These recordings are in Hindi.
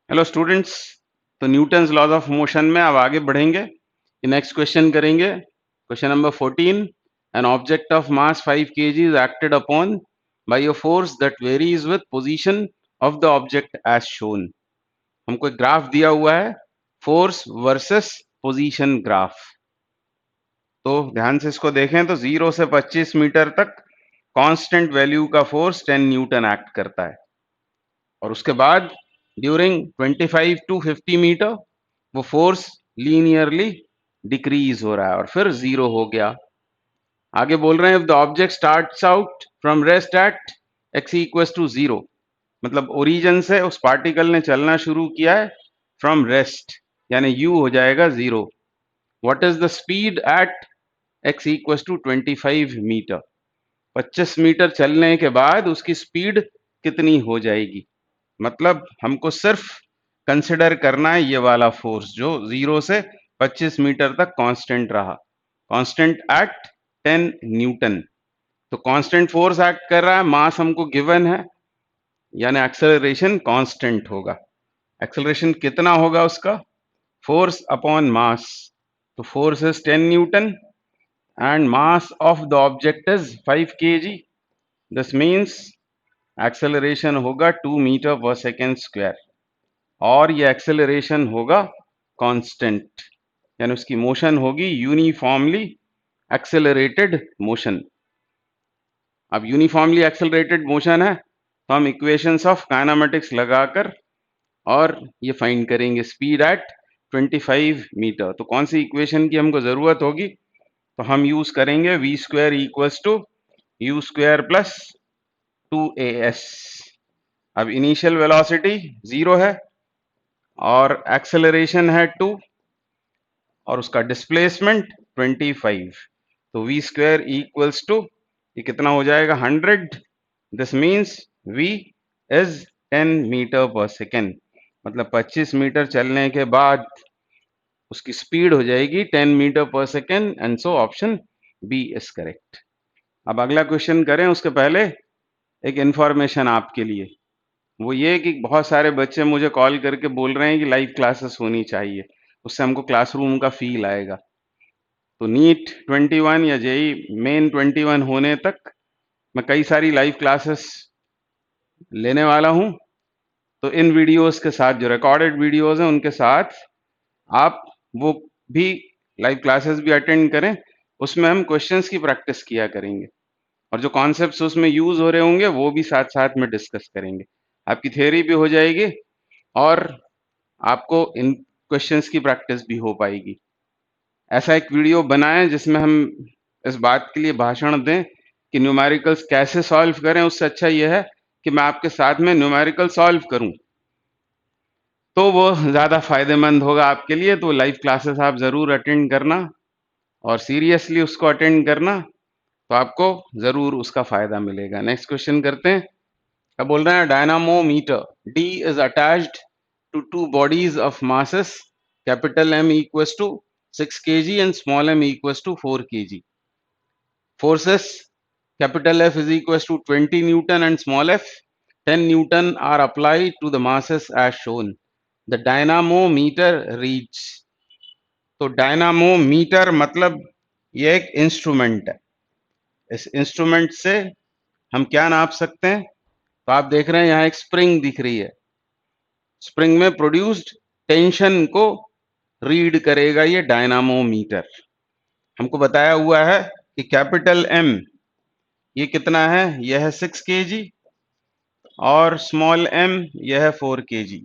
हेलो स्टूडेंट्स, तो न्यूटन्स लॉज ऑफ मोशन में अब आगे बढ़ेंगे। नेक्स्ट क्वेश्चन करेंगे। Question number 14, an object of mass 5 kg is acted upon by a force that varies with position of the object as shown. हमको एक ग्राफ दिया हुआ है, फोर्स वर्सेस पोजीशन ग्राफ। तो ध्यान से इसको देखें तो 0 से 25 मीटर तक कांस्टेंट वैल्यू का फोर्स 10 न्यूटन एक्ट करता है, और उसके बाद ड्यूरिंग 25 टू 50 मीटर वो फोर्स लीनियरली डिक्रीज हो रहा है और फिर जीरो हो गया। आगे बोल रहे हैं if the object starts out from rest at x equals to zero, मतलब ओरिजिन से उस पार्टिकल ने चलना शुरू किया है फ्रॉम रेस्ट, यानी यू हो जाएगा जीरो। What is the speed at x equals to 25 metre? 25 metre चलने के बाद उसकी स्पीड कितनी हो जाएगी? मतलब हमको सिर्फ कंसिडर करना है ये वाला फोर्स जो 0 से 25 मीटर तक कांस्टेंट रहा, कांस्टेंट एट 10 न्यूटन। तो कांस्टेंट फोर्स एक्ट कर रहा है, मास हमको गिवन है, यानी एक्सेलरेशन कांस्टेंट होगा। एक्सेलरेशन कितना होगा उसका? Force upon mass. तो force is 10 newton and mass of the object is 5 kg. This means acceleration होगा 2 मीटर पर सेकेंड स्क्वायर, और ये एक्सेलरेशन होगा कांस्टेंट, यानी उसकी मोशन होगी यूनिफॉर्मली एक्सेलरेटेड मोशन। अब यूनिफॉर्मली एक्सेलरेटेड मोशन है तो हम इक्वेशंस ऑफ काइनेमेटिक्स लगाकर और ये फाइंड करेंगे स्पीड एट 25 मीटर। तो कौन सी इक्वेशन की हमको जरूरत होगी? तो हम यूज करेंगे v square equals to u square plus 2as। अब इनिशियल वेलोसिटी 0 है और एक्सेलरेशन है 2 और उसका डिस्प्लेसमेंट 25। तो वी स्क्वायर इक्वल्स टू ये कितना हो जाएगा 100। This means v is 10 metre per second, मतलब 25 मीटर चलने के बाद उसकी स्पीड हो जाएगी 10 metre per second, and so option B is correct. अब अगला क्वेश्चन करें उसके पहले एक इंफॉर्मेशन आपके लिए, वो ये कि बहुत सारे बच्चे मुझे कॉल करके बोल रहे हैं कि लाइव क्लासेस होनी चाहिए, उससे हमको क्लासरूम का फील आएगा। तो नीट 21 या जेई मेन 21 होने तक मैं कई सारी लाइव क्लासेस लेने वाला हूं। तो इन वीडियोस के साथ जो रिकॉर्डेड वीडियोस हैं उनके साथ आप वो भी लाइव क्लासेस भी अटेंड करें, उसमें हम क्वेश्चंस की प्रैक्टिस किया करेंगे और जो कॉन्सेप्ट्स उसमें यूज हो रहे होंगे वो भी साथ साथ में डिस्कस करेंगे। आपकी थ्योरी भी हो जाएगी और आपको इन क्वेश्चंस की प्रैक्टिस भी हो पाएगी। ऐसा एक वीडियो बनाएं जिसमें हम इस बात के लिए भाषण दें कि न्यूमेरिकल्स कैसे सॉल्व करें, उससे अच्छा यह है कि मैं आपके साथ में न्यूमेरिकल सॉल्व करूं, तो वो ज़्यादा फायदेमंद होगा आपके लिए। तो लाइव क्लासेस आप ज़रूर अटेंड करना और सीरियसली उसको अटेंड करना, तो आपको ज़रूर उसका फायदा मिलेगा। नेक्स्ट क्वेश्चन करते हैं। अब बोल रहे हैं dynamometer D is attached to two bodies of masses capital M equals to 6 kg and small m equals to 4 kg. Forces capital F is equals to 20 Newton and small f 10 Newton are applied to the masses as shown. The dynamometer reads. तो डायनामोमीटर मतलब ये एक इंस्ट्रूमेंट है। इस इंस्ट्रूमेंट से हम क्या नाप सकते हैं? तो आप देख रहे हैं यहाँ एक स्प्रिंग दिख रही है, स्प्रिंग में प्रोड्यूस्ड टेंशन को रीड करेगा ये डायनामोमीटर। हमको बताया हुआ है कि कैपिटल एम ये कितना है, यह है 6 kg और स्मॉल एम यह है 4 kg,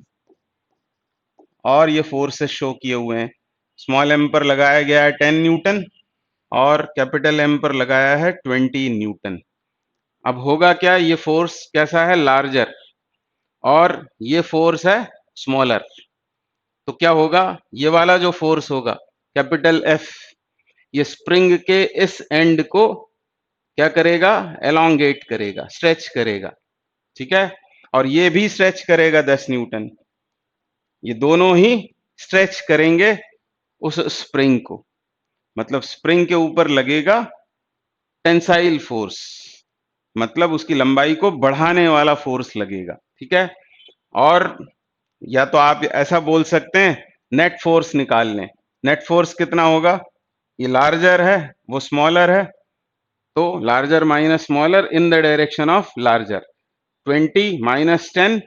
और ये फोर्सेस शो किए हुए हैं। स्मॉल एम पर लगाया गया है 10 न्यूटन और कैपिटल एम पर लगाया है 20 न्यूटन। अब होगा क्या, ये फोर्स कैसा है, लार्जर, और ये फोर्स है स्मॉलर। तो क्या होगा, ये वाला जो फोर्स होगा कैपिटल एफ, ये स्प्रिंग के इस एंड को क्या करेगा, एलोंगेट करेगा, स्ट्रेच करेगा, ठीक है, और ये भी स्ट्रेच करेगा 10 न्यूटन। ये दोनों ही स्ट्रेच करेंगे उस स्प्रिंग को, मतलब स्प्रिंग के ऊपर लगेगा टेंसाइल फोर्स, मतलब उसकी लंबाई को बढ़ाने वाला फोर्स लगेगा, ठीक है। और या तो आप ऐसा बोल सकते हैं नेट फोर्स निकाल लें। नेट फोर्स कितना होगा, ये लार्जर है वो स्मॉलर है, तो larger minus smaller in the direction of larger, 20 minus 10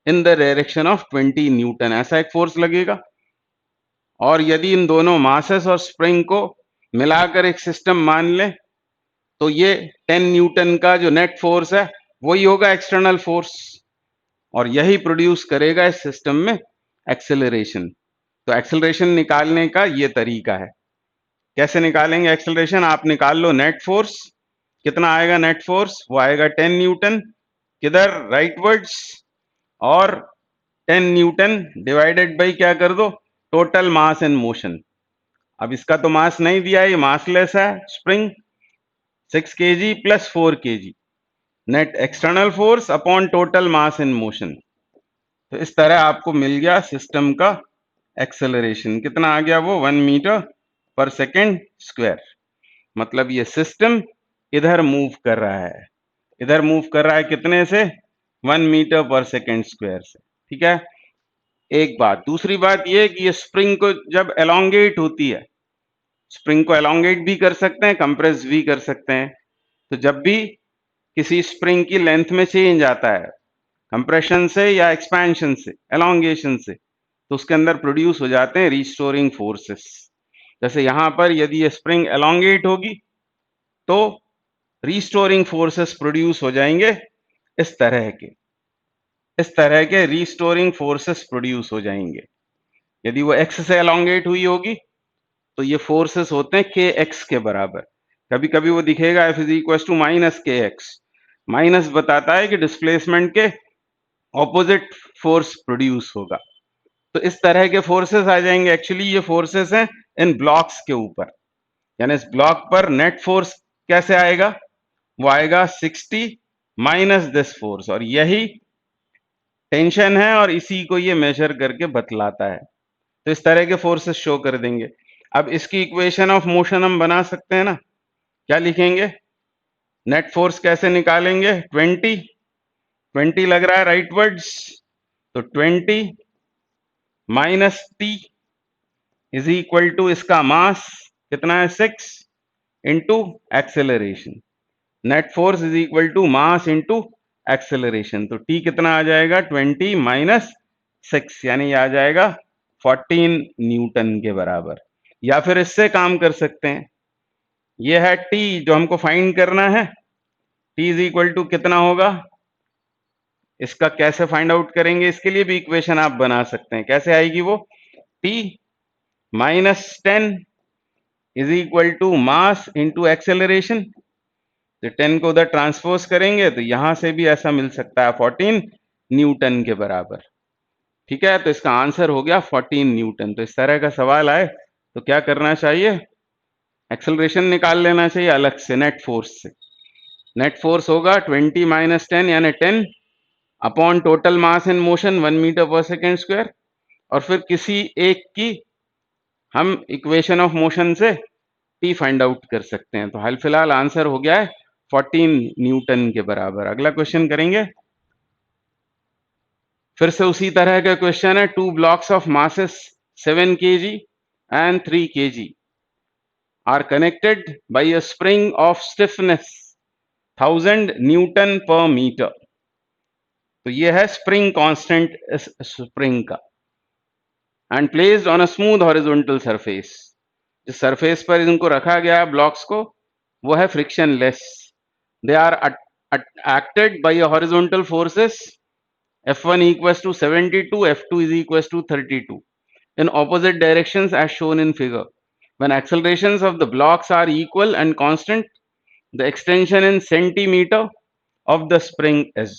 in the direction of 20 Newton, ऐसा एक फोर्स लगेगा। और यदि इन दोनों मासेस और स्प्रिंग को मिलाकर एक सिस्टम मान लें, तो ये 10 न्यूटन का जो नेट फोर्स है वही होगा एक्सटर्नल फोर्स, और यही प्रोड्यूस करेगा इस सिस्टम में एक्सेलरेशन। तो एक्सेलरेशन निकालने का ये तरीका है। कैसे निकालेंगे एक्सेलरेशन, आप निकाल लो नेट फोर्स, कितना आएगा नेट फोर्स, वो आएगा 10 न्यूटन, किधर, राइटवर्ड्स, और 10 न्यूटन डिवाइडेड बाई क्या कर दो, टोटल मास इन मोशन। अब इसका तो मास नहीं दिया है, ये मासलेस है spring, 6 kg plus 4 kg, net external force upon total mass in motion. तो इस तरह आपको मिल गया सिस्टम का एक्सेलरेशन, कितना आ गया वो, 1 मीटर पर सेकेंड स्क्वायर। मतलब ये सिस्टम इधर मूव कर रहा है, इधर मूव कर रहा है कितने से, 1 मीटर पर सेकेंड स्क्वायर से। ठीक है, एक बात। दूसरी बात ये कि ये स्प्रिंग को जब एलोंगेट होती है, स्प्रिंग को एलोंगेट भी कर सकते हैं, कंप्रेस भी कर सकते हैं। तो जब भी किसी स्प्रिंग की लेंथ में चेंज आता है, कंप्रेशन से या एक्सपेंशन से, एलोंगेशन से, तो उसके अंदर प्रोड्यूस हो जाते हैं रिस्टोरिंग फोर्सेस। जैसे यहां पर यदि ये स्प्रिंग एलोंगेट होगी तो रिस्टोरिंग फोर्सेस प्रोड्यूस हो जाएंगे, इस तरह के रिस्टोरिंग फोर्सेस प्रोड्यूस हो जाएंगे। यदि वो एक्स से एलोंगेट हुई होगी तो ये फोर्सेस होते हैं के एक्स के बराबर। कभी कभी वो दिखेगा F is equal to minus k x, minus बताता है कि डिस्प्लेसमेंट के ऑपोजिट फोर्स प्रोड्यूस होगा। तो इस तरह के फोर्सेस आ जाएंगे। एक्चुअली ये फोर्सेस हैं इन ब्लॉक्स के ऊपर, यानी इस ब्लॉक पर नेट फोर्स कैसे आएगा, वो आएगा 60 माइनस दिस फोर्स, और यही टेंशन है और इसी को ये मेजर करके बतलाता है। तो इस तरह के फोर्सेस शो कर देंगे। अब इसकी इक्वेशन ऑफ मोशन हम बना सकते हैं ना, क्या लिखेंगे, नेट फोर्स कैसे निकालेंगे, 20 लग रहा है राइटवर्ड्स, तो 20 minus T is equal to इसका मास कितना है 6 into acceleration. Net force is equal to mass into acceleration. तो टी कितना आ जाएगा, 20 माइनस 6, यानी आ जाएगा 14 न्यूटन के बराबर। या फिर इससे काम कर सकते हैं, ये है टी जो हमको फाइंड करना है, टी इज इक्वल टू कितना होगा, इसका कैसे फाइंड आउट करेंगे, इसके लिए भी इक्वेशन आप बना सकते हैं। कैसे आएगी वो, T minus 10 is equal to mass into acceleration. तो 10 को उधर ट्रांसपोज करेंगे तो यहां से भी ऐसा मिल सकता है 14 न्यूटन के बराबर। ठीक है, तो इसका आंसर हो गया 14 न्यूटन। तो इस तरह का सवाल आए तो क्या करना चाहिए, एक्सेलरेशन निकाल लेना चाहिए अलग से नेट फोर्स से। नेट फोर्स होगा 20 माइनस 10 यानी 10 upon total mass in motion 1 metre per second square, और फिर किसी एक की हम इक्वेशन ऑफ मोशन से टी फाइंड आउट कर सकते हैं। तो हाल फिलहाल आंसर हो गया है 14 न्यूटन के बराबर। अगला क्वेश्चन करेंगे, फिर से उसी तरह का क्वेश्चन है। Two blocks of masses 7 kg and 3 kg are connected by a spring of stiffness 1000 newton per metre. तो ये है स्प्रिंग कांस्टेंट इस स्प्रिंग का, and placed on a smooth horizontal surface. जिस सरफेस पर इनको रखा गया है ब्लॉक्स को, वो है frictionless. They are acted by a horizontal forces F1 equals to 72, F2 is equals to 32 in opposite directions as shown in figure. When accelerations of the blocks are equal and constant, the extension in centimeter of the spring is.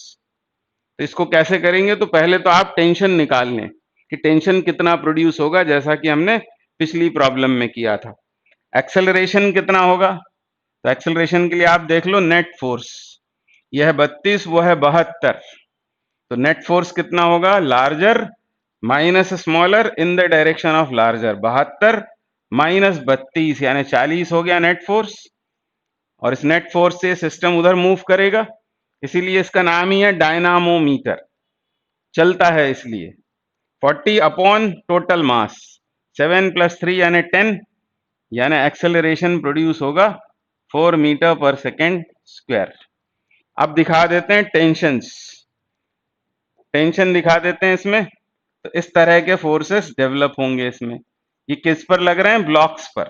तो इसको कैसे करेंगे, तो पहले तो आप टेंशन निकाल लें कि टेंशन कितना प्रोड्यूस होगा, जैसा कि हमने पिछली प्रॉब्लम में किया था। एक्सेलरेशन कितना होगा, तो एक्सेलरेशन के लिए आप देख लो नेट फोर्स, यह है 32, वो है 72। तो नेट फोर्स कितना होगा, larger minus smaller in the direction of larger, 72 minus 32 यानी 40 हो गया नेट फोर्स। और इस नेट फोर्स से सिस्टम उधर मूव करेगा, इसीलिए इसका नाम ही है डायनामोमीटर, चलता है इसलिए। 40 अपॉन टोटल मास 7 + 3 यानी 10, यानी एक्सेलरेशन प्रोड्यूस होगा 4 मीटर पर सेकेंड स्क्वायर। अब दिखा देते हैं टेंशन दिखा देते हैं इसमें। तो इस तरह के फोर्सेस डेवलप होंगे इसमें। ये किस पर लग रहे हैं? ब्लॉक्स पर।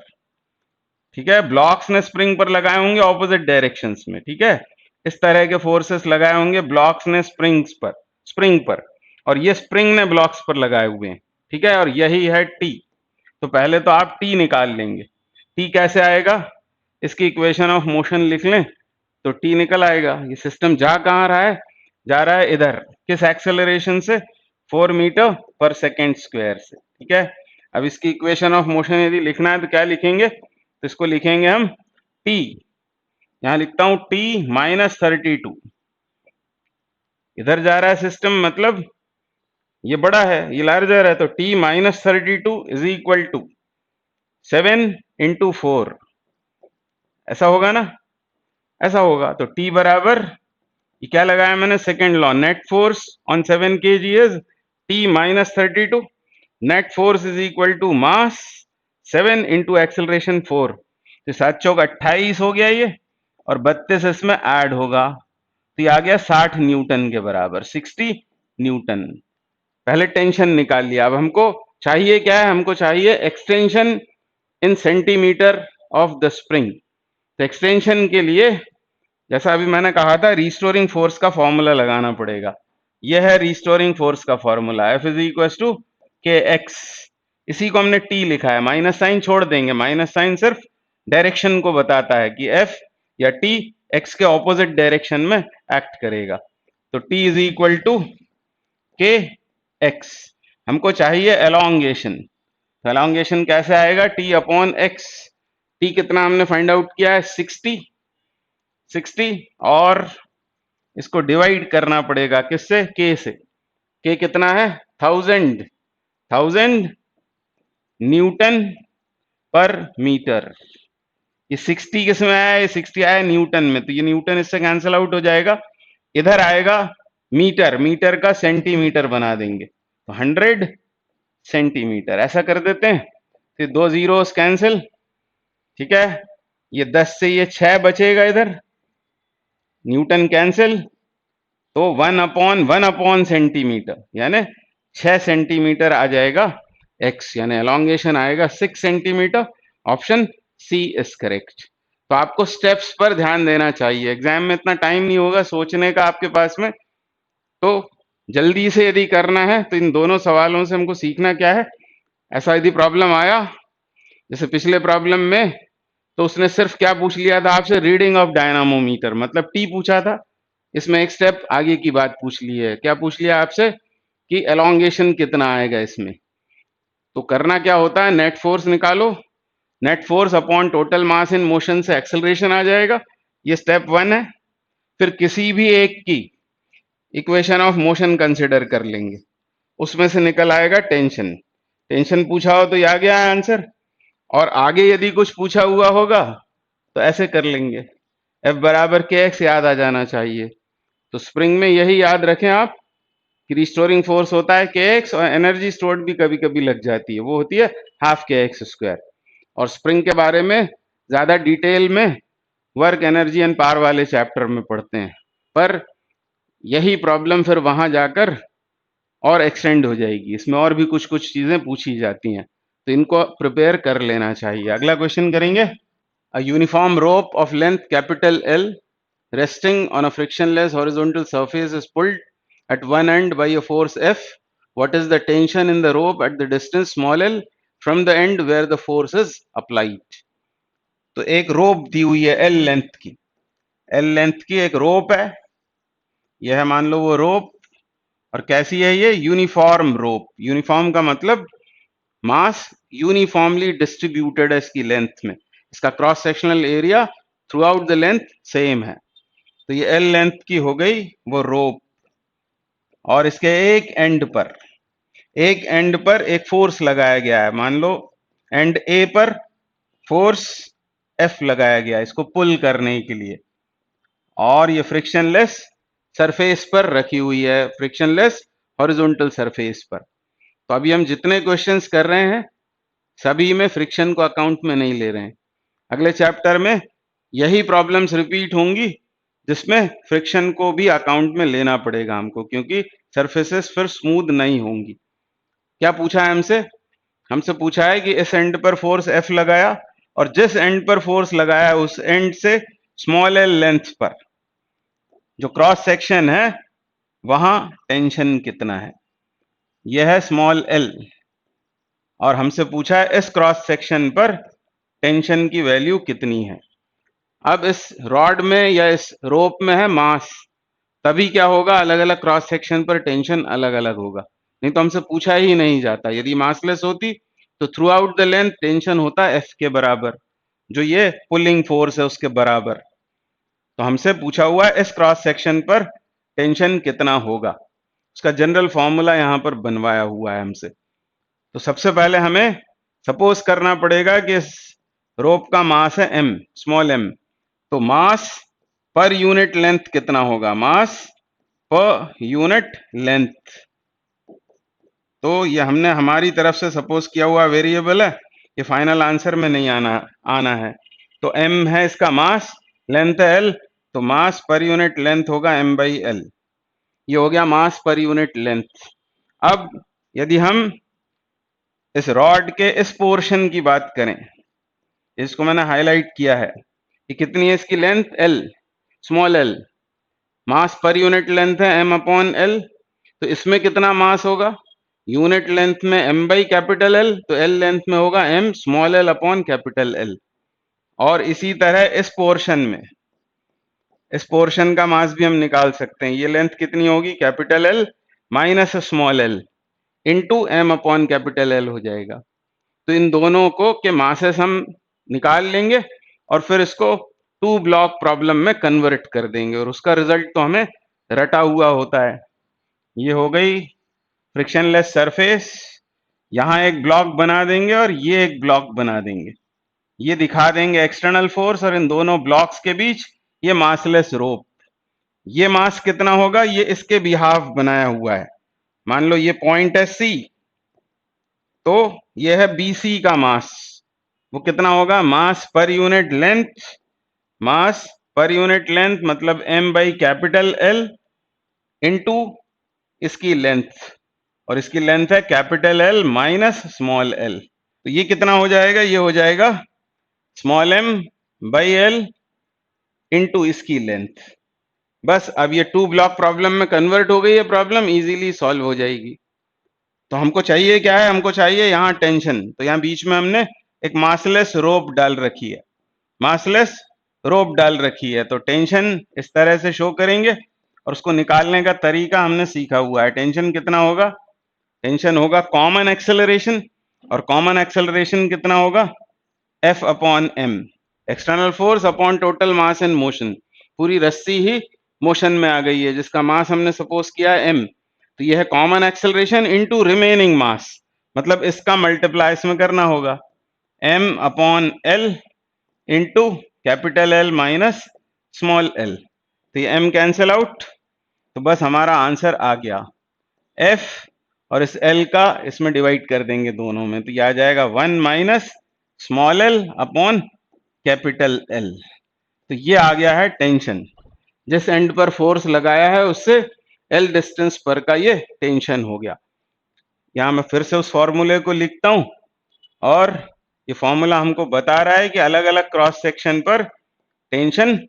ठीक है, ब्लॉक्स ने स्प्रिंग पर लगाए होंगे ऑपोजिट डायरेक्शंस में। ठीक है, इस तरह के फोर्सेस लगाए होंगे ब्लॉक्स ने स्प्रिंग पर, और ये स्प्रिंग ने ब्लॉक्स पर लगाए हुए हैं। ठीक है, और यही है टी। तो पहले तो आप टी निकाल लेंगे। टी कैसे आएगा? इसकी इक्वेशन ऑफ मोशन लिख लें तो टी निकल आएगा। ये सिस्टम जा कहाँ रहा है? जा रहा है इधर। किस एक्सेलरेशन से? 4 मीटर पर सेकेंड स्क्वायर से। ठीक है, अब इसकी इक्वेशन ऑफ मोशन यदि लिखना है तो क्या लिखेंगे? तो इसको लिखेंगे हम टी, यहां लिखता हूं टी -32। इधर जा रहा है सिस्टम, मतलब ये बड़ा है, ये लार्जर है, तो टी -32 इज इक्वल टू 7 × 4। ऐसा होगा ना? ऐसा होगा। तो टी बराबर, ये क्या लगाया मैंने? Second law, net force on 7 kg is T -32। Net force is equal to mass 7 × acceleration 4। तो 7 चौक 28 हो गया ये, और 32 इसमें ऐड होगा, तो ये आ गया 60 न्यूटन के बराबर, 60 न्यूटन। पहले टेंशन निकाल लिया। अब हमको चाहिए क्या है? हमको चाहिए extension in centimetre of the spring. तो एक्सटेंशन के लिए, जैसा अभी मैंने कहा था, रिस्टोरिंग फोर्स का फॉर्मूला लगाना पड़ेगा। यह है रिस्टोरिंग फोर्स का फॉर्मूला, F = kx। इसी को हमने t लिखा है, माइनस साइन छोड़ देंगे। माइनस साइन सिर्फ डायरेक्शन को बताता है कि f या t x के ऑपोजिट डायरेक्शन में एक्ट करेगा। तो t = kx। हमको चाहिए एलोंगेशन। तो एलोंगेशन कैसे आएगा? t/x। t कितना हमने फाइंड आउट किया है? 60, और इसको डिवाइड करना पड़ेगा किससे? k से। k कितना है? 1000 न्यूटन पर मीटर। ये 60 किस में आया? ये 60 आया न्यूटन में, तो ये न्यूटन इससे कैंसिल आउट हो जाएगा। इधर आएगा मीटर, मीटर का सेंटीमीटर बना देंगे, तो 100 सेंटीमीटर। ऐसा कर देते हैं, तो 2 जीरोस कैंसिल। ठीक है, ये 10 से ये 6 बचेगा, इधर न्यूटन कैंसिल, तो 1/1 सेंटीमीटर, यानी 6 सेंटीमीटर आ जाएगा x, यानी एलोंगेशन आएगा 6 centimetre. Option C is correct. तो आपको स्टेप्स पर ध्यान देना चाहिए, एग्जाम में इतना टाइम नहीं होगा सोचने का आपके पास में। तो जल्दी से यदि करना है तो इन दोनों सवालों से हमको सीखना क्या है? ऐसा यदि प्रॉब्लम आया, जैसे पिछले प्रॉब्लम में, तो उसने सिर्फ क्या पूछ लिया था आपसे? रीडिंग ऑफ डायनामोमीटर, मतलब टी पूछा था। इसमें एक स्टेप आगे की बात पूछ ली है। क्या पूछ लिया आपसे? कि एलोंगेशन कितना आएगा इसमें। तो करना क्या होता है? नेट फोर्स निकालो। Net force upon total mass in motion से एक्सेलरेशन आ जाएगा। ये स्टेप 1 है। फिर किसी भी एक की इक्वेशन ऑफ मोशन कंसिडर कर लेंगे, उसमें से निकल आएगा टेंशन। टेंशन पूछा हो तो ये आ गया है आंसर। और आगे यदि कुछ पूछा हुआ होगा तो ऐसे कर लेंगे, F = kx याद आ जाना चाहिए। तो स्प्रिंग में यही याद रखें आप कि रिस्टोरिंग फोर्स होता है kx, और एनर्जी स्टोर्ड भी कभी कभी लग जाती है, वो होती है ½ kx²। और स्प्रिंग के बारे में ज्यादा डिटेल में वर्क, एनर्जी एंड पावर वाले चैप्टर में पढ़ते हैं, पर यही प्रॉब्लम फिर वहां जाकर और एक्सटेंड हो जाएगी। इसमें और भी कुछ कुछ चीजें पूछी जाती हैं, तो इनको प्रिपेयर कर लेना चाहिए। अगला क्वेश्चन करेंगे। A uniform rope of length L resting on a frictionless horizontal surface is pulled at one end by a force F. What is the tension in the rope at the distance l from the end where the force is applied? तो एक रोप दी हुई है L लेंथ की एक रोप है। यह है, मान लो वो रोप, और कैसी है ये? Uniform rope. यूनिफॉर्म का मतलब मास यूनिफॉर्मली डिस्ट्रीब्यूटेड है इसकी लेंथ में। इसका cross sectional area through out the length same है। तो ये L लेंथ की हो गई वो रोप, और इसके एक एंड पर एक फोर्स लगाया गया है। मान लो एंड ए पर फोर्स F लगाया गया है इसको पुल करने के लिए, और ये फ्रिक्शनलेस सरफेस पर रखी हुई है, फ्रिक्शनलेस हॉरिजॉन्टल सरफेस पर। तो अभी हम जितने क्वेश्चंस कर रहे हैं सभी में फ्रिक्शन को अकाउंट में नहीं ले रहे हैं। अगले चैप्टर में यही प्रॉब्लम्स रिपीट होंगी जिसमें फ्रिक्शन को भी अकाउंट में लेना पड़ेगा हमको, क्योंकि सरफेसेस फिर स्मूथ नहीं होंगी। क्या पूछा है हमसे? हमसे पूछा है कि इस एंड पर फोर्स F लगाया और जिस एंड पर फोर्स लगाया उस एंड से स्मॉल l लेंथ पर जो क्रॉस सेक्शन है वहां टेंशन कितना है। यह है स्मॉल l और हमसे पूछा है इस क्रॉस सेक्शन पर टेंशन की वैल्यू कितनी है। अब इस रॉड में या इस रोप में है मास, तभी क्या होगा, अलग अलग क्रॉस सेक्शन पर टेंशन अलग अलग होगा, नहीं तो हमसे पूछा ही नहीं जाता। यदि मासलेस होती तो through out the length tension होता F के बराबर, जो ये पुलिंग फोर्स है उसके बराबर। तो हमसे पूछा हुआ है इस क्रॉस सेक्शन पर टेंशन कितना होगा, उसका जनरल फॉर्मूला यहां पर बनवाया हुआ है हमसे। तो सबसे पहले हमें सपोज करना पड़ेगा कि इस रोप का मास है m, स्मॉल m, तो मास पर यूनिट लेंथ कितना होगा, मास पर यूनिट लेंथ। तो ये हमने हमारी तरफ से सपोज किया हुआ वेरिएबल है, ये फाइनल आंसर में नहीं आना है। तो m है इसका मास, लेंथ है l, तो मास पर यूनिट लेंथ होगा m/l। ये हो गया मास पर यूनिट लेंथ। अब यदि हम इस रॉड के इस पोर्शन की बात करें, इसको मैंने हाईलाइट किया है कि कितनी है इसकी लेंथ l, स्मॉल l, मास पर यूनिट लेंथ है m/l, तो इसमें कितना मास होगा, यूनिट लेंथ में m/L, तो l लेंथ में होगा m small l upon capital L। और इसी तरह इस पोर्शन में, इस पोर्शन का मास भी हम निकाल सकते हैं। ये लेंथ कितनी होगी, capital L minus small l into m upon capital L हो जाएगा। तो इन दोनों को के मासेस हम निकाल लेंगे और फिर इसको 2 ब्लॉक प्रॉब्लम में कन्वर्ट कर देंगे और उसका रिजल्ट तो हमें रटा हुआ होता है। ये हो गई फ्रिक्शनलेस सरफेस, यहां एक ब्लॉक बना देंगे और ये एक ब्लॉक बना देंगे, ये दिखा देंगे एक्सटर्नल फोर्स, और इन दोनों ब्लॉक्स के बीच ये मासलेस रोप। ये मास कितना होगा, ये इसके बिहाफ बनाया हुआ है। मान लो ये पॉइंट है C, तो ये है BC का मास, वो कितना होगा, मास पर यूनिट लेंथ, मास पर यूनिट लेंथ मतलब m/L इंटू इसकी लेंथ, और इसकी लेंथ है capital L minus small l। तो ये कितना हो जाएगा, ये हो जाएगा स्मॉल m/L इंटू इसकी लेंथ। बस अब ये 2 ब्लॉक प्रॉब्लम में कन्वर्ट हो गई है, प्रॉब्लम इजीली सॉल्व हो जाएगी। तो हमको चाहिए क्या है, हमको चाहिए यहाँ टेंशन। तो यहाँ बीच में हमने एक मासलेस रोप डाल रखी है, मासलेस रोप डाल रखी है, तो टेंशन इस तरह से शो करेंगे और उसको निकालने का तरीका हमने सीखा हुआ है। टेंशन कितना होगा, टेंशन होगा कॉमन एक्सेलरेशन, और कॉमन एक्सेलरेशन कितना होगा, F upon m, external force upon total mass in motion. पूरी रस्सी ही मोशन में आ गई है जिसका मास हमने सपोज किया है m, तो यह है कॉमन एक्सेलरेशन इनटू रिमेनिंग मास, मतलब इसका मल्टीप्लाई इसमें करना होगा, m upon l into capital L minus small l। तो ये m कैंसिल आउट, तो बस हमारा आंसर आ गया। F और इस L का इसमें डिवाइड कर देंगे दोनों में, तो ये आ जाएगा 1 minus small l upon capital L। तो ये आ गया है टेंशन, जिस एंड पर फोर्स लगाया है उससे L डिस्टेंस पर का ये टेंशन हो गया। यहां मैं फिर से उस फॉर्मूले को लिखता हूं, और ये फॉर्मूला हमको बता रहा है कि अलग अलग क्रॉस सेक्शन पर टेंशन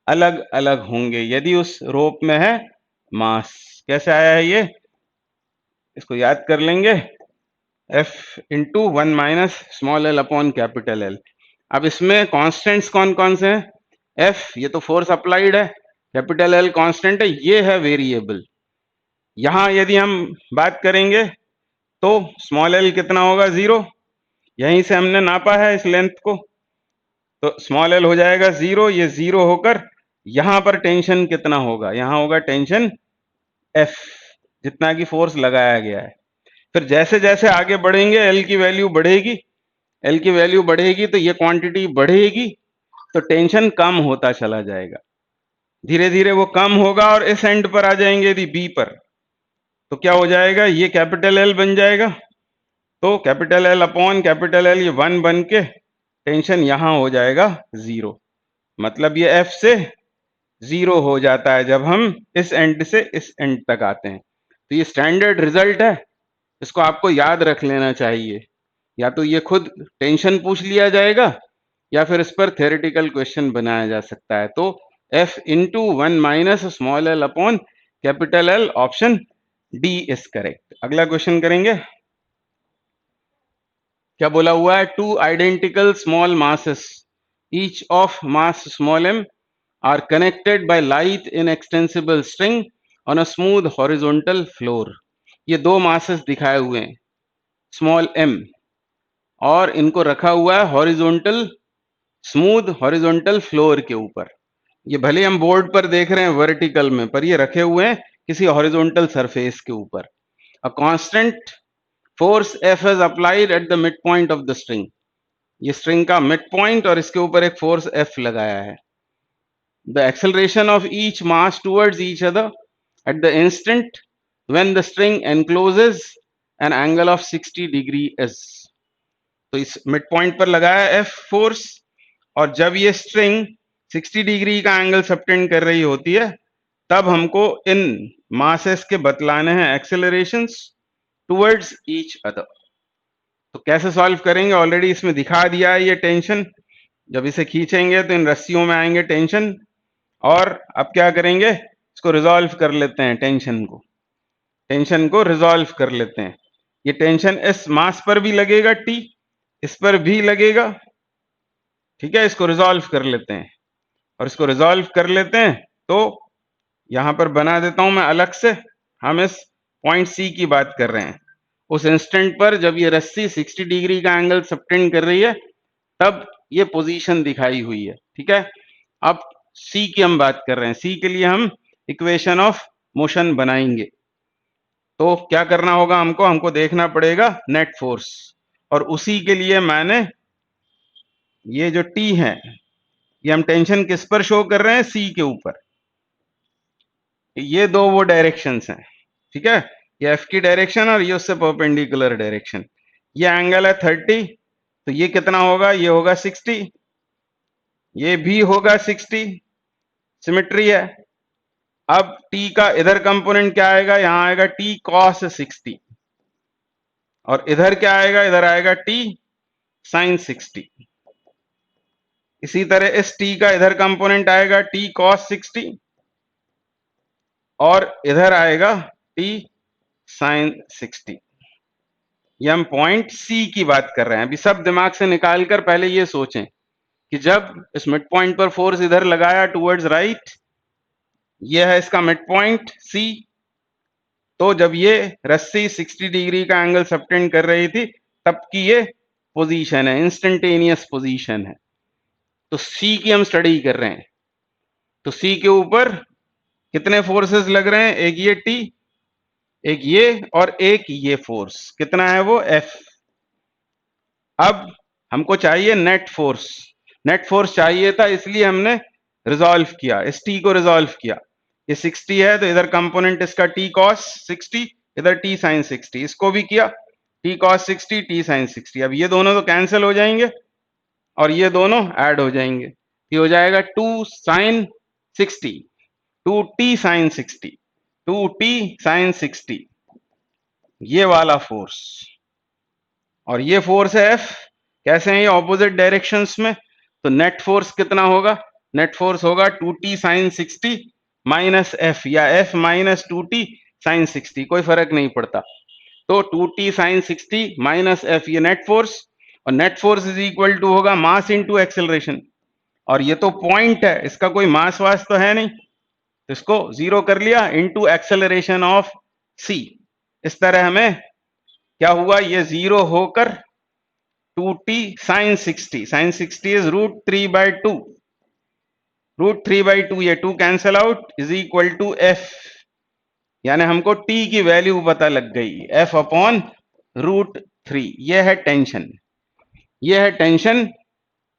अलग अलग होंगे यदि उस रोप में है मास। कैसे आया है ये, इसको याद कर लेंगे, F into 1 minus small l upon capital L। अब इसमें कॉन्स्टेंट्स कौन कौन से हैं, F ये तो फोर्स अप्लाइड है, कैपिटल L कांस्टेंट है, ये है वेरिएबल। यहां यदि हम बात करेंगे तो स्मॉल l कितना होगा, 0, यहीं से हमने नापा है इस लेंथ को, तो स्मॉल l हो जाएगा 0, ये 0 होकर यहां पर टेंशन कितना होगा, यहां होगा टेंशन F, जितना की फोर्स लगाया गया है। फिर जैसे जैसे आगे बढ़ेंगे L की वैल्यू बढ़ेगी, L की वैल्यू बढ़ेगी तो ये क्वांटिटी बढ़ेगी, तो टेंशन कम होता चला जाएगा, धीरे धीरे वो कम होगा और इस एंड पर आ जाएंगे यदि B पर, तो क्या हो जाएगा, ये कैपिटल L बन जाएगा, तो capital L upon capital L, ये 1 बन के टेंशन यहां हो जाएगा 0। मतलब ये एफ से 0 हो जाता है जब हम इस एंड से इस एंड तक आते हैं। तो ये स्टैंडर्ड रिजल्ट है, इसको आपको याद रख लेना चाहिए। या तो ये खुद टेंशन पूछ लिया जाएगा या फिर इस पर थ्योरेटिकल क्वेश्चन बनाया जा सकता है। तो F into 1 minus small l upon capital L, option D is correct. अगला क्वेश्चन करेंगे। क्या बोला हुआ है? Two identical small masses each of mass small m are connected by light inextensible string on a smooth horizontal floor. ये दो मासेस दिखाए हुए हैं स्मॉल एम, और इनको रखा हुआ है हॉरिजॉन्टल, स्मूथ हॉरिजॉन्टल फ्लोर के ऊपर। ये भले हम बोर्ड पर देख रहे हैं वर्टिकल में, पर ये रखे हुए हैं किसी हॉरिजॉन्टल सरफेस के ऊपर। A constant force F is applied at the mid point of the string. ये स्ट्रिंग का मिड पॉइंट और इसके ऊपर एक फोर्स एफ लगाया है। The acceleration of each mass towards each other at the instant when the string encloses an angle of 60 degree is. तो इस मिड पॉइंट पर लगाया एफ फोर्स, और जब ये स्ट्रिंग 60 डिग्री का एंगल सबटेंड कर रही होती है तब हमको इन मासेस के बतलाने हैं एक्सेलरेशंस टुवर्ड्स ईच अदर। तो कैसे सॉल्व करेंगे? ऑलरेडी इसमें दिखा दिया है ये टेंशन। जब इसे खींचेंगे तो इन रस्सियों में आएंगे टेंशन, और अब क्या करेंगे? इसको रिजॉल्व कर लेते हैं। टेंशन को रिजॉल्व कर लेते हैं। ये टेंशन इस मास पर भी लगेगा टी, इस पर भी लगेगा, ठीक है। इसको रिजॉल्व कर लेते हैं, और इसको रिजॉल्व कर लेते हैं तो यहां पर बना देता हूं मैं अलग से। हम इस पॉइंट सी की बात कर रहे हैं। उस इंस्टेंट पर जब ये रस्सी 60 डिग्री का एंगल सबटेंड कर रही है तब ये पोजीशन दिखाई हुई है, ठीक है। अब सी की हम बात कर रहे हैं। सी के लिए हम इक्वेशन ऑफ मोशन बनाएंगे। तो क्या करना होगा? हमको देखना पड़ेगा नेट फोर्स, और उसी के लिए मैंने ये जो टी है, ये हम टेंशन किस पर शो कर रहे हैं? सी के ऊपर। ये दो वो डायरेक्शंस हैं, ठीक है। ये एफ की डायरेक्शन और ये उससे परपेंडिकुलर डायरेक्शन। ये एंगल है 30, तो ये कितना होगा? ये होगा 60, ये भी होगा 60, सिमेट्री है। अब टी का इधर कंपोनेंट क्या आएगा? यहां आएगा टी कॉस 60, और इधर क्या आएगा? इधर आएगा टी साइन 60। इसी तरह इस टी का इधर कंपोनेंट आएगा टी कॉस 60, और इधर आएगा टी साइन 60। ये हम पॉइंट सी की बात कर रहे हैं। अभी सब दिमाग से निकालकर पहले ये सोचें कि जब इस मिड पॉइंट पर फोर्स इधर लगाया टुवर्ड्स राइट, ये है इसका मिड पॉइंट सी, तो जब ये रस्सी 60 डिग्री का एंगल सबटेंड कर रही थी तब की ये पोजीशन है, इंस्टेंटेनियस पोजीशन है। तो सी की हम स्टडी कर रहे हैं। तो सी के ऊपर कितने फोर्सेस लग रहे हैं? एक ये टी, एक ये, और एक ये फोर्स। कितना है वो? एफ। अब हमको चाहिए नेट फोर्स। नेट फोर्स चाहिए था, इसलिए हमने रिजॉल्व किया, इस टी को रिजॉल्व किया। ये 60 है तो इधर कंपोनेंट इसका टी कॉस 60, इधर टी साइन 60। इसको भी किया, टी कॉस 60 टी साइन 60। अब ये दोनों तो कैंसिल हो जाएंगे और ये दोनों ऐड हो जाएंगे। ये हो जाएगा 2 sine 60, 2 T sine 60, 2 T sine 60, ये वाला फोर्स। और ये फोर्स है एफ। कैसे हैं ये? ऑपोजिट डायरेक्शंस में। तो नेट फोर्स कितना होगा? नेट फोर्स होगा 2t साइन 60 माइनस एफ, या एफ माइनस 2t साइन 60, कोई फर्क नहीं पड़ता। तो 2t साइन 60 माइनस एफ, ये नेट फोर्स, और net force is equal to होगा मास इनटू एक्सेलरेशन। और ये तो पॉइंट है, इसका कोई मास वास तो है नहीं, तो इसको जीरो कर लिया, इनटू एक्सेलरेशन ऑफ सी। इस तरह हमें क्या हुआ? ये जीरो होकर 2t साइन 60, साइन 60 इज √3/2, √3/2, ये 2 cancel out, is equal to F. यानी हमको t की वैल्यू पता लग गई, f अपॉन √3। ये है टेंशन, ये है टेंशन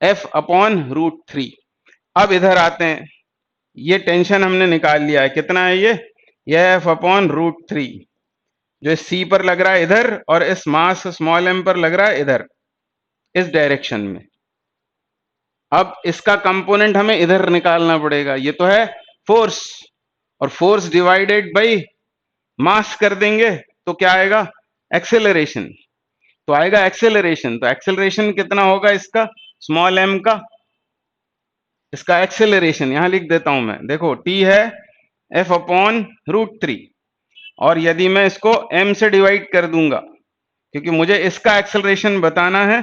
f अपॉन √3। अब इधर आते हैं, ये टेंशन हमने निकाल लिया है। कितना है ये? f upon √3। जो इस सी पर लग रहा है इधर और इस मास स्मॉल एम पर लग रहा है इधर, इस डायरेक्शन में। अब इसका कंपोनेंट हमें इधर निकालना पड़ेगा। ये तो है फोर्स, और फोर्स डिवाइडेड बाई मास कर देंगे तो क्या आएगा? एक्सेलरेशन। तो आएगा एक्सेलरेशन। तो एक्सेलरेशन कितना होगा इसका, स्मॉल एम का? इसका एक्सेलरेशन यहां लिख देता हूं मैं, देखो टी है एफ अपॉन रूट थ्री, और यदि मैं इसको एम से डिवाइड कर दूंगा, क्योंकि मुझे इसका एक्सेलरेशन बताना है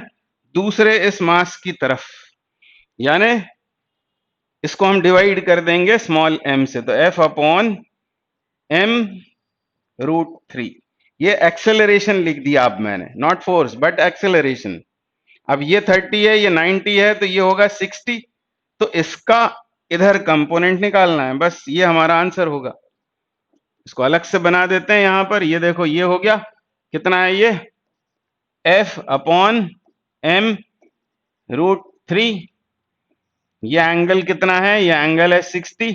दूसरे इस मास की तरफ, यानी इसको हम डिवाइड कर देंगे स्मॉल एम से, तो F upon m root three. ये एक्सेलरेशन लिख दिया अब मैंने, नॉट फोर्स बट एक्सेलरेशन। अब ये 30 है, ये 90 है, तो ये होगा 60। तो इसका इधर कंपोनेंट निकालना है, बस ये हमारा आंसर होगा। इसको अलग से बना देते हैं यहां पर। ये देखो ये हो गया, कितना है ये? F upon m root three. ये एंगल कितना है? ये एंगल है 60,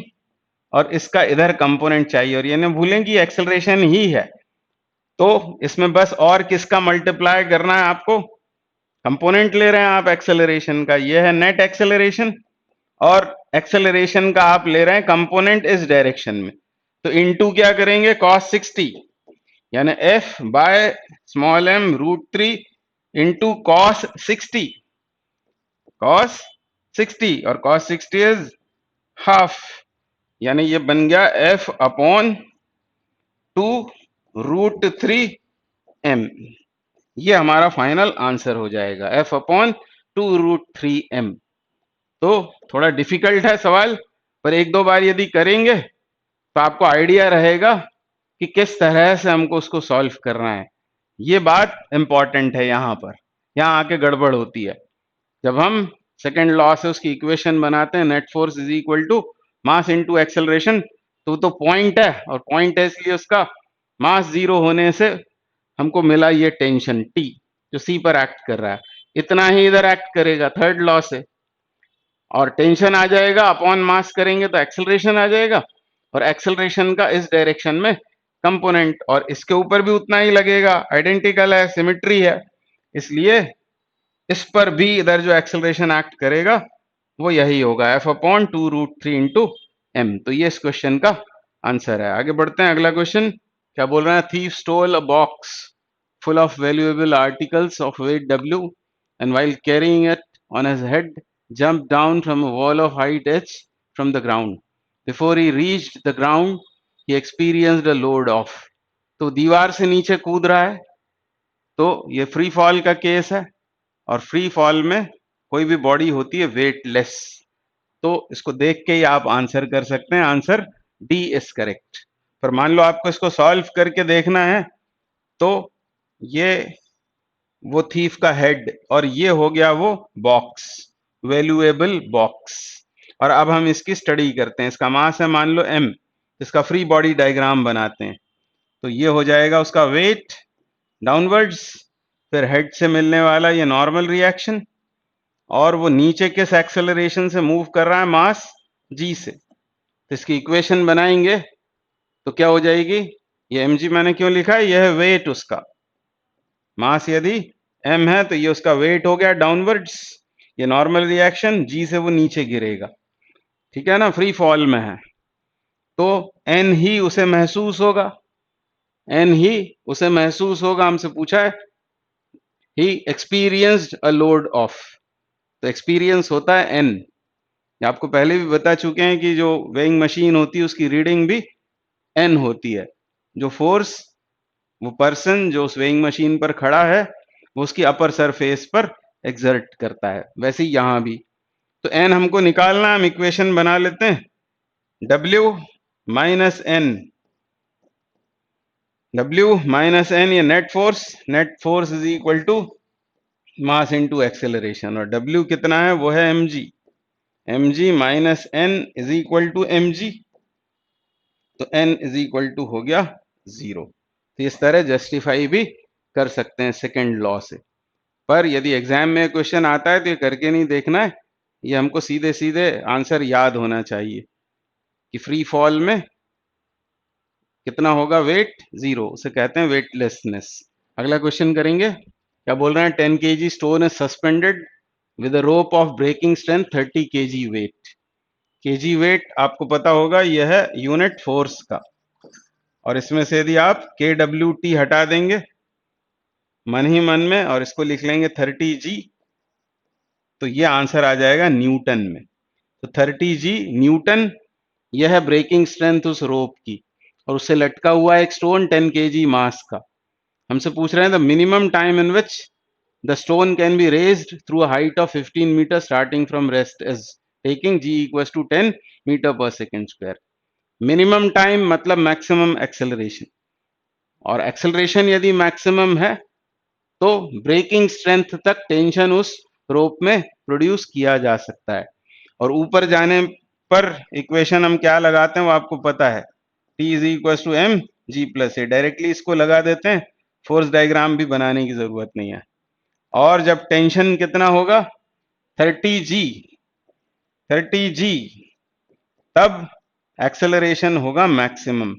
और इसका इधर कंपोनेंट चाहिए, और ये ना भूलें कि एक्सेलरेशन ही है। तो इसमें बस और किसका मल्टीप्लाई करना है आपको? कंपोनेंट ले रहे हैं आप एक्सेलरेशन का, ये है नेट एक्सेलरेशन, और एक्सेलरेशन का आप ले रहे हैं कंपोनेंट इस डायरेक्शन में। तो इनटू क्या करेंगे? cos 60, यानी f by small m root three into cos 60, cos 60, और cos 60 इज हाफ, यानी ये बन गया f अपॉन 2 रूट थ्री एम। ये हमारा फाइनल आंसर हो जाएगा, f अपॉन 2 रूट थ्री एम। तो थोड़ा डिफिकल्ट है सवाल, पर एक दो बार यदि करेंगे तो आपको आइडिया रहेगा कि किस तरह से हमको उसको सॉल्व करना है। ये बात इंपॉर्टेंट है यहाँ पर, यहाँ आके गड़बड़ होती है। जब हम सेकेंड लॉ से उसकी इक्वेशन बनाते हैं, net force is equal to mass into acceleration, तो पॉइंट है, और पॉइंट है इसलिए उसका मास जीरो होने से हमको मिला ये टेंशन टी, जो सी पर एक्ट कर रहा है, इतना ही इधर एक्ट करेगा थर्ड लॉ से, और टेंशन आ जाएगा, अपॉन मास करेंगे तो एक्सेलरेशन आ जाएगा, और एक्सेलरेशन का इस डायरेक्शन में कंपोनेंट, और इसके ऊपर भी उतना ही लगेगा, आइडेंटिकल है, सिमेट्री है, इसलिए इस पर भी इधर जो एक्सेलरेशन एक्ट करेगा वो यही होगा, F upon 2 root three into M. तो ये इस क्वेश्चन का आंसर है। आगे बढ़ते हैं, अगला क्वेश्चन क्या बोल रहा है? Thief stole a box full of valuable articles of weight W, and while carrying it on his head, jumped down from a wall of height h from the ground. Before he reached the ground, he experienced a load of. तो दीवार से नीचे कूद रहा है, तो ये फ्री फॉल का केस है, और फ्री फॉल में कोई भी बॉडी होती है वेटलेस, तो इसको देख के ही आप आंसर कर सकते हैं, आंसर डी इज करेक्ट। पर मान लो आपको इसको सॉल्व करके देखना है, तो ये वो थीफ का हेड, और ये हो गया वो बॉक्स, वैल्यूएबल बॉक्स। और अब हम इसकी स्टडी करते हैं। इसका मास है मान लो m, इसका फ्री बॉडी डायग्राम बनाते हैं। तो ये हो जाएगा उसका वेट डाउनवर्ड्स, फिर हेड से मिलने वाला ये नॉर्मल रिएक्शन, और वो नीचे किस एक्सेलरेशन से मूव कर रहा है? मास g से। तो इसकी इक्वेशन बनाएंगे तो क्या हो जाएगी? ये mg मैंने क्यों लिखा है? यह है वेट उसका, मास यदि m है तो ये उसका वेट हो गया डाउनवर्ड्स, ये नॉर्मल रिएक्शन g से वो नीचे गिरेगा, ठीक है ना, फ्री फॉल में है, तो n ही उसे महसूस होगा, n ही उसे महसूस होगा। हमसे पूछा है ही एक्सपीरियंस्ड अ लोड ऑफ, तो एक्सपीरियंस होता है n। ये आपको पहले भी बता चुके हैं कि जो वेइंग मशीन होती है उसकी रीडिंग भी n होती है। जो फोर्स वो पर्सन जो उस वेइंग मशीन पर खड़ा है वो उसकी अपर सरफेस पर एक्सर्ट करता है, वैसे ही यहां भी। तो n हमको निकालना है, हम इक्वेशन बना लेते हैं, W minus N, W minus N, ये net force is equal to mass into acceleration, और W कितना है? वो है mg minus n is equal to mg, तो n इज इक्वल टू हो गया 0। तो इस तरह जस्टिफाई भी कर सकते हैं सेकेंड लॉ से। पर यदि एग्जाम में क्वेश्चन आता है तो ये करके नहीं देखना है, ये हमको सीधे सीधे आंसर याद होना चाहिए कि फ्री फॉल में कितना होगा वेट? 0, उसे कहते हैं वेटलेसनेस। अगला क्वेश्चन करेंगे। क्या बोल रहे हैं? 10 kg stone is suspended with a rope of breaking strength 30 kg weight. kg weight आपको पता होगा यह है यूनिट फोर्स का, और इसमें से यदि आप kWt हटा देंगे मन ही मन में और इसको लिख लेंगे 30g, तो ये आंसर आ जाएगा न्यूटन में। तो 30g न्यूटन, यह है ब्रेकिंग स्ट्रेंथ उस रोप की, और उससे लटका हुआ एक स्टोन 10 kg मास का। हमसे पूछ रहे हैं the minimum time in which the stone can be raised through a height of 15 metre starting from rest is taking g equals to 10 metre per second square. Minimum time मतलब मैक्सिमम एक्सेलरेशन, और एक्सेलरेशन यदि मैक्सिमम है तो ब्रेकिंग स्ट्रेंथ तक टेंशन उस रोप में प्रोड्यूस किया जा सकता है। और ऊपर जाने पर इक्वेशन हम क्या लगाते हैं वो आपको पता है, T is equal to M G plus A. Directly इसको लगा देते हैं, फोर्स डायग्राम भी बनाने की जरूरत नहीं है। और जब टेंशन कितना होगा 30g, 30g, तब एक्सेलरेशन होगा मैक्सिमम।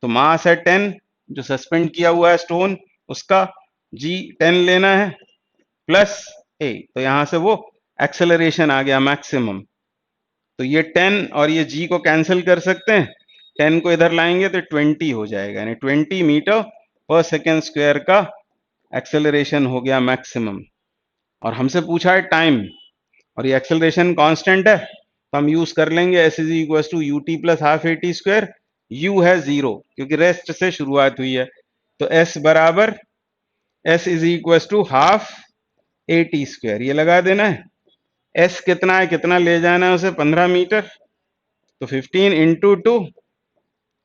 तो मास है 10, जो सस्पेंड किया हुआ है स्टोन, उसका g 10 लेना है प्लस a, तो यहां से वो एक्सेलरेशन आ गया मैक्सिमम। तो ये 10 और ये g को कैंसिल कर सकते हैं, 10 को इधर लाएंगे तो 20 हो जाएगा, यानी 20 मीटर पर सेकेंड स्क्वायर का एक्सेलरेशन हो गया मैक्सिमम। और हमसे पूछा है टाइम, और ये एक्सेलरेशन कांस्टेंट है, तो हम यूज कर लेंगे s is equal to U T plus half A T square. u है 0 क्योंकि रेस्ट से शुरुआत हुई है, तो s बराबर s is equal to half A T square, ये लगा देना है। s कितना है, कितना ले जाना है उसे, 15 मीटर, तो 15 into 2,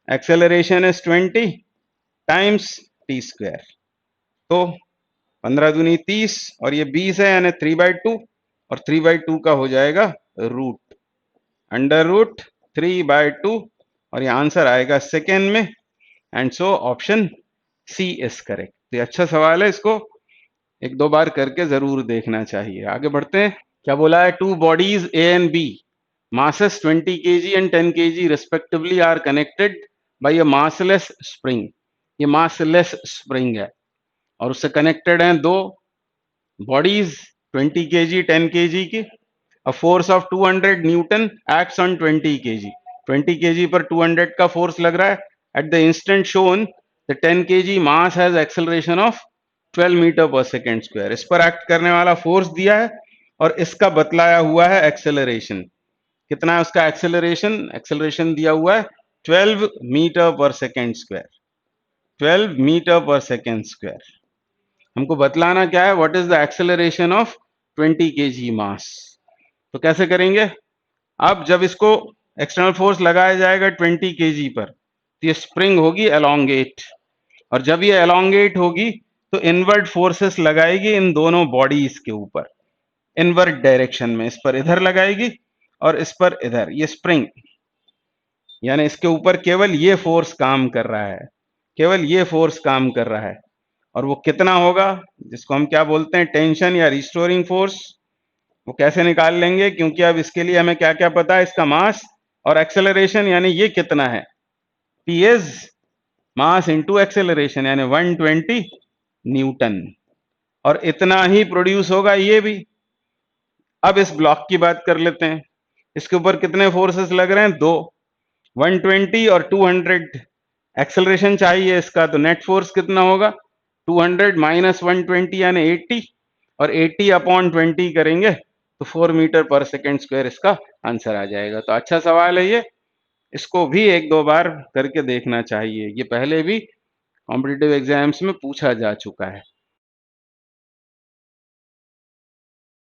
acceleration is 20 times T square, तो 15 दूनी 30 और ये 20 है, यानी 3/2, और 3/2 का हो जाएगा रूट, अंडर रूट 3/2, और ये आंसर आएगा सेकेंड में। And so option C is correct. तो ये अच्छा सवाल है, इसको एक दो बार करके जरूर देखना चाहिए। आगे बढ़ते हैं। क्या बोला है? Two bodies A and B, masses 20 kg and 10 kg respectively are connected by a massless spring। ये massless spring है, और उससे कनेक्टेड हैं दो बॉडीज 20 kg 10 kg की। a force of 200 Newton acts on 20 kg, 20 kg पर 200 का फोर्स लग रहा है। at the instant shown the 10 kg mass has acceleration of 12 metre per second square. इस पर एक्ट करने वाला फोर्स दिया है और इसका बतलाया हुआ है एक्सेलरेशन। कितना है उसका एक्सेलरेशन? एक्सेलरेशन दिया हुआ है 12 metre per second square, 12 metre per second square. हमको बतलाना क्या है, what is the acceleration of 20 kg मास। तो कैसे करेंगे? अब जब इसको एक्सटर्नल फोर्स लगाया जाएगा 20 kg पर, तो ये स्प्रिंग होगी एलोंगेट, और जब ये एलोंगेट होगी तो इनवर्ड फोर्सेस लगाएगी इन दोनों बॉडीज के ऊपर, इनवर्ड डायरेक्शन में। इस पर इधर लगाएगी और इस पर इधर, ये स्प्रिंग, यानी इसके ऊपर केवल ये फोर्स काम कर रहा है, केवल ये फोर्स काम कर रहा है। और वो कितना होगा, जिसको हम क्या बोलते हैं, टेंशन या रिस्टोरिंग फोर्स, वो कैसे निकाल लेंगे, क्योंकि अब इसके लिए हमें क्या क्या पता है, इसका मास और एक्सेलरेशन, यानी ये कितना है, P is mass into acceleration, यानी 120 न्यूटन, और इतना ही प्रोड्यूस होगा ये भी। अब इस ब्लॉक की बात कर लेते हैं, इसके ऊपर कितने फोर्सेस लग रहे हैं, दो, 120 और 200 एक्सेलरेशन चाहिए इसका, तो नेट फोर्स कितना होगा, 200 माइनस 120 यानी 80, और 80 अपॉन 20 करेंगे तो 4 मीटर पर सेकेंड स्क्वायर इसका आंसर आ जाएगा। तो अच्छा सवाल है ये, इसको भी एक दो बार करके देखना चाहिए, ये पहले भी कॉम्पिटिटिव एग्जाम्स में पूछा जा चुका है।